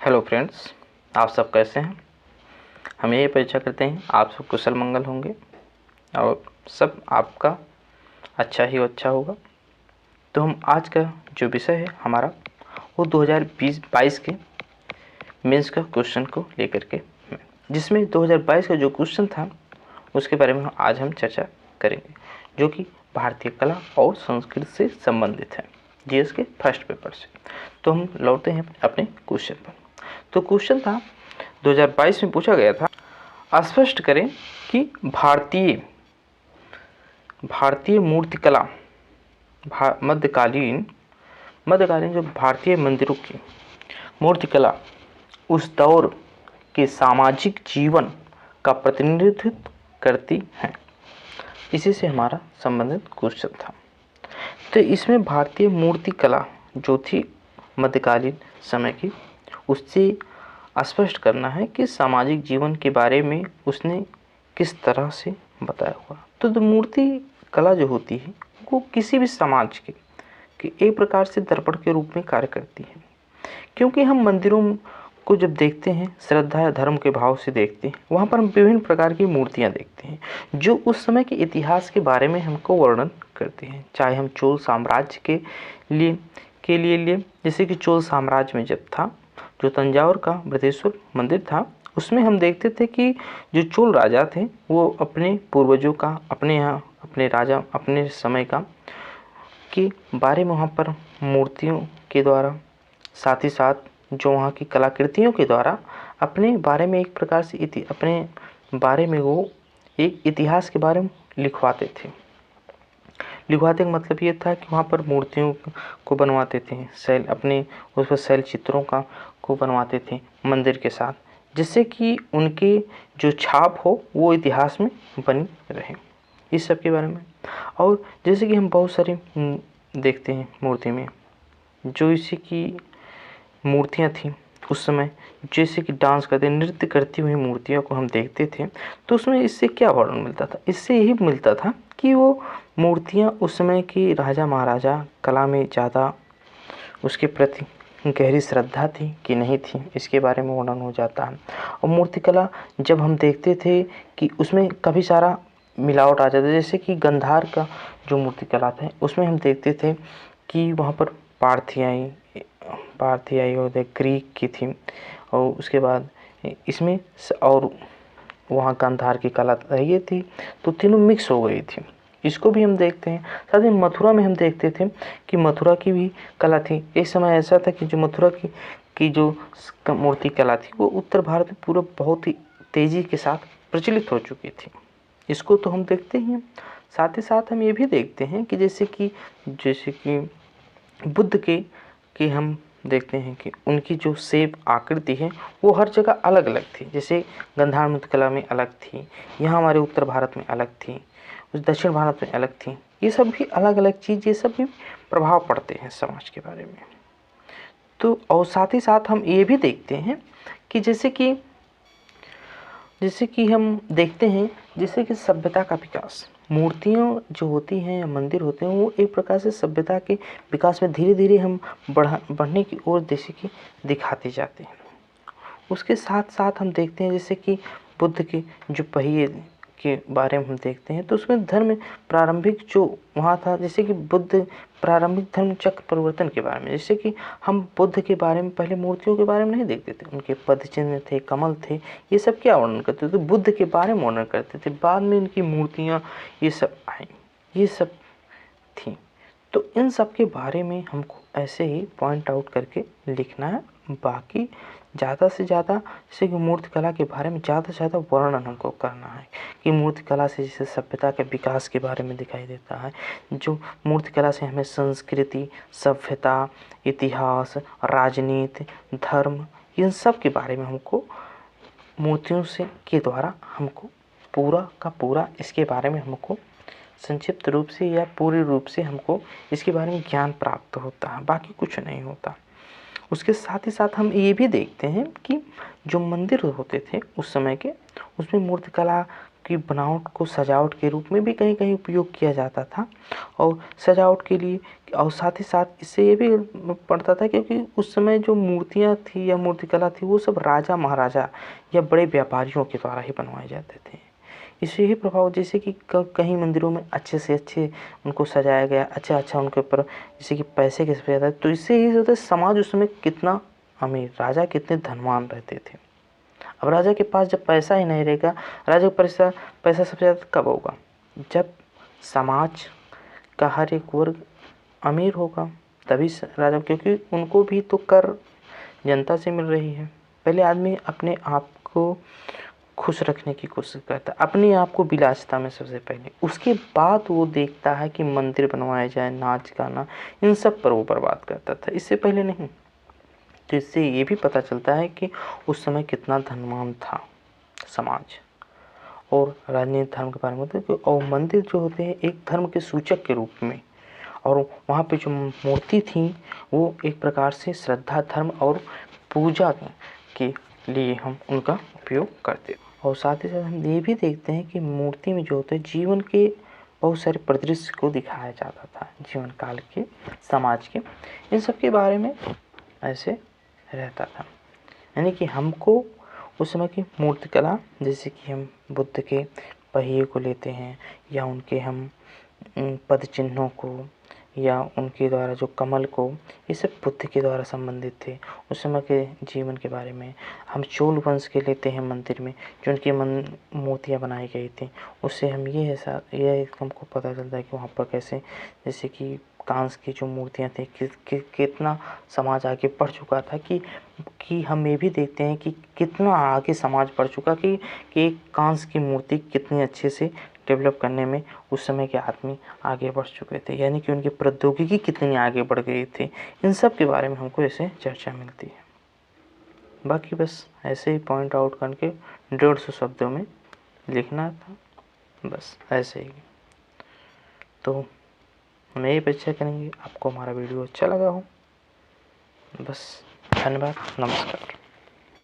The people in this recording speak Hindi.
हेलो फ्रेंड्स, आप सब कैसे हैं। हम यही परीक्षा करते हैं आप सब कुशल मंगल होंगे और सब आपका अच्छा ही अच्छा होगा। तो हम आज का जो विषय है हमारा वो 2020-22 के मेंस का क्वेश्चन को लेकर के, जिसमें 2022 का जो क्वेश्चन था उसके बारे में आज हम चर्चा करेंगे, जो कि भारतीय कला और संस्कृति से संबंधित है, जीएस के फर्स्ट पेपर से। तो हम लौटते हैं अपने क्वेश्चन पर। तो क्वेश्चन था 2022 में पूछा गया था, स्पष्ट करें कि भारतीय मूर्तिकला मध्यकालीन जो भारतीय मंदिरों की मूर्तिकला उस दौर के सामाजिक जीवन का प्रतिनिधित्व करती है। इसी से हमारा संबंधित क्वेश्चन था। तो इसमें भारतीय मूर्तिकला जो थी मध्यकालीन समय की, उससे स्पष्ट करना है कि सामाजिक जीवन के बारे में उसने किस तरह से बताया हुआ। तो मूर्ति कला जो होती है वो किसी भी समाज के एक प्रकार से दर्पण के रूप में कार्य करती है, क्योंकि हम मंदिरों को जब देखते हैं श्रद्धा या धर्म के भाव से देखते हैं, वहाँ पर हम विभिन्न प्रकार की मूर्तियाँ देखते हैं जो उस समय के इतिहास के बारे में हमको वर्णन करती हैं। चाहे हम चोल साम्राज्य के लिए जैसे कि चोल साम्राज्य में जब था, जो तंजावुर का बृहदेश्वर मंदिर था, उसमें हम देखते थे कि जो चोल राजा थे वो अपने पूर्वजों का, अपने यहाँ अपने राजा अपने समय का के बारे में वहाँ पर मूर्तियों के द्वारा, साथ ही साथ जो वहाँ की कलाकृतियों के द्वारा अपने बारे में एक प्रकार से अपने बारे में वो एक इतिहास के बारे में लिखवाते थे। लिखवाते का मतलब ये था कि वहाँ पर मूर्तियों को बनवाते थे, अपने उस पर शैल चित्रों को बनवाते थे मंदिर के साथ, जिससे कि उनके जो छाप हो वो इतिहास में बनी रहे, इस सब के बारे में। और जैसे कि हम बहुत सारे देखते हैं मूर्ति में, जो इसी की मूर्तियाँ थी उस समय, जैसे कि डांस करते नृत्य करती हुई मूर्तियों को हम देखते थे, तो उसमें इससे क्या वर्णन मिलता था? इससे यही मिलता था कि वो मूर्तियाँ उस समय की राजा महाराजा कला में ज़्यादा उसके प्रति गहरी श्रद्धा थी कि नहीं थी, इसके बारे में वर्णन हो जाता है। और मूर्तिकला जब हम देखते थे कि उसमें काफ़ी सारा मिलावट आ जाता है, जैसे कि गंधार का जो मूर्तिकला था उसमें हम देखते थे कि वहाँ पर पार्थियाई और ग्रीक की थी, और उसके बाद इसमें और वहाँ गांधार की कला ये थी, तो तीनों मिक्स हो गई थी। इसको भी हम देखते हैं। साथ ही मथुरा में हम देखते थे कि मथुरा की भी कला थी। एक समय ऐसा था कि जो मथुरा की जो मूर्ति कला थी वो उत्तर भारत में पूरा बहुत ही तेज़ी के साथ प्रचलित हो चुकी थी। इसको तो हम देखते ही हैं। साथ ही साथ हम ये भी देखते हैं कि जैसे कि बुद्ध के हम देखते हैं कि उनकी जो शेप आकृति है वो हर जगह अलग अलग थी। जैसे गंधार मूर्तिकला में अलग थी, यहाँ हमारे उत्तर भारत में अलग थी, उस दक्षिण भारत में अलग थी। ये सब भी अलग अलग चीज़, ये सब भी प्रभाव पड़ते हैं समाज के बारे में। तो और साथ ही साथ हम ये भी देखते हैं कि जैसे कि हम देखते हैं जैसे कि सभ्यता का विकास, मूर्तियाँ जो होती हैं या मंदिर होते हैं वो एक प्रकार से सभ्यता के विकास में धीरे धीरे हम बढ़ने की ओर जैसे कि दिखाते जाते हैं। उसके साथ साथ हम देखते हैं जैसे कि बुद्ध के जो पहिए के बारे में हम देखते हैं, तो उसमें धर्म प्रारंभिक जो वहाँ था, जैसे कि बुद्ध प्रारंभिक धर्म चक्र परिवर्तन के बारे में, जैसे कि हम बुद्ध के बारे में पहले मूर्तियों के बारे में नहीं देखते थे, उनके पद चिन्ह थे, कमल थे, ये सब क्या वर्णन करते थे? बुद्ध के बारे में वर्णन करते थे। बाद में इनकी मूर्तियाँ ये सब आई, ये सब थी। तो इन सब के बारे में हमको ऐसे ही पॉइंट आउट करके लिखना है। बाकी ज़्यादा से ज़्यादा जैसे कि मूर्तिकला के बारे में ज़्यादा से ज़्यादा वर्णन हमको करना है कि मूर्तिकला से जैसे सभ्यता के विकास के बारे में दिखाई देता है, जो मूर्तिकला से हमें संस्कृति, सभ्यता, इतिहास, राजनीति, धर्म, इन सब के बारे में हमको मूर्तियों से के द्वारा हमको पूरा का पूरा इसके बारे में हमको संक्षिप्त रूप से या पूरी रूप से हमको इसके बारे में ज्ञान प्राप्त होता है, बाकी कुछ नहीं होता। उसके साथ ही साथ हम ये भी देखते हैं कि जो मंदिर होते थे उस समय के, उसमें मूर्तिकला की बनावट को सजावट के रूप में भी कहीं कहीं उपयोग किया जाता था, और सजावट के लिए, और साथ ही साथ इससे ये भी पड़ता था क्योंकि उस समय जो मूर्तियाँ थी या मूर्तिकला थी वो सब राजा महाराजा या बड़े व्यापारियों के द्वारा ही बनवाए जाते थे। इससे ही प्रभाव, जैसे कि कहीं मंदिरों में अच्छे से अच्छे उनको सजाया गया, अच्छा उनके ऊपर जैसे कि पैसे के सफेद, तो इससे ही होता है समाज उस समय कितना अमीर, राजा कितने धनवान रहते थे। अब राजा के पास जब पैसा ही नहीं रहेगा, राजा का पैसा सबसे ज़्यादा कब होगा, जब समाज का हर एक वर्ग अमीर होगा, तभी राजा, क्योंकि उनको भी तो कर जनता से मिल रही है। पहले आदमी अपने आप को खुश रखने की कोशिश करता है, अपने आप को विलासिता में सबसे पहले, उसके बाद वो देखता है कि मंदिर बनवाया जाए, नाच गाना, इन सब पर वो बर्बाद करता था, इससे पहले नहीं। तो इससे ये भी पता चलता है कि उस समय कितना धनवान था समाज। और राजनीतिक धर्म के बारे में होता है, और मंदिर जो होते हैं एक धर्म के सूचक के रूप में, और वहाँ पे जो मूर्ति थी वो एक प्रकार से श्रद्धा, धर्म और पूजा के लिए हम उनका उपयोग करते हैं। और साथ ही साथ हम ये भी देखते हैं कि मूर्ति में जो होता है जीवन के बहुत सारे परिदृश्य को दिखाया जाता था, जीवन काल के, समाज के, इन सब के बारे में ऐसे रहता था। यानी कि हमको उस समय की मूर्तिकला, जैसे कि हम बुद्ध के पहिए को लेते हैं, या उनके हम पद चिन्हों को, या उनके द्वारा जो कमल को, ये सब बुद्ध के द्वारा संबंधित थे। उस समय के जीवन के बारे में हम चोल वंश के लेते हैं मंदिर में, जो उनकी मूर्तियाँ बनाई गई थी, उससे हम ये हमको पता चलता है कि वहाँ पर कैसे, जैसे कि कांस की जो मूर्तियाँ थी, कितना समाज आगे बढ़ चुका था, कि हम ये भी देखते हैं कि कितना आगे समाज बढ़ चुका, कि एक कांस की मूर्ति कितनी अच्छे से डेवलप करने में उस समय के आदमी आगे बढ़ चुके थे, यानी कि उनकी प्रौद्योगिकी कितनी आगे बढ़ गई थी। इन सब के बारे में हमको ऐसे चर्चा मिलती है। बाकी बस ऐसे ही पॉइंट आउट करके 150 शब्दों में लिखना था, बस ऐसे ही। तो हम यही अपेक्षा करेंगे आपको हमारा वीडियो अच्छा लगा हो। बस धन्यवाद, नमस्कार।